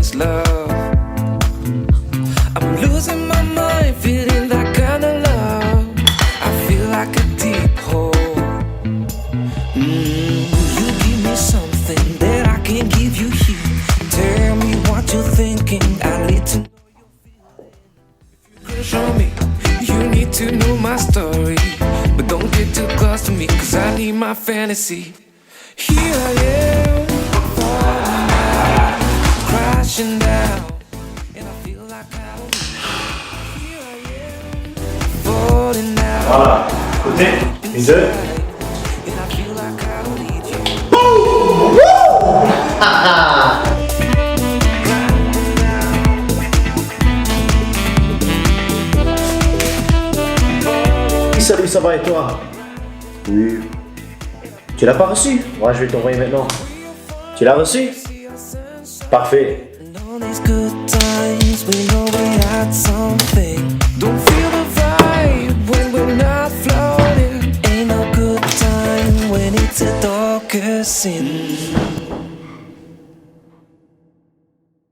this love. I'm losing my mind, feeling that kind of love. I feel like a deep hole. Will you give me something that I can't give you here? Tell me what you're thinking, I need to know you're feeling. If you show me, you need to know my story. But don't get too close to me, cause I need my fantasy. Here I am, falling down, crashing down, and I feel like I don't need. Here I am, falling down. Voilà, côté, une, deux. And I feel like I don't need you. Salut, ça va et toi? Oui. Tu l'as pas reçu? Moi, je vais t'envoyer maintenant. Tu l'as reçu? Parfait. And all these good times, we know we had something. Don't feel the vibe when we're not floating. Ain't no good time when it's the darkest sin.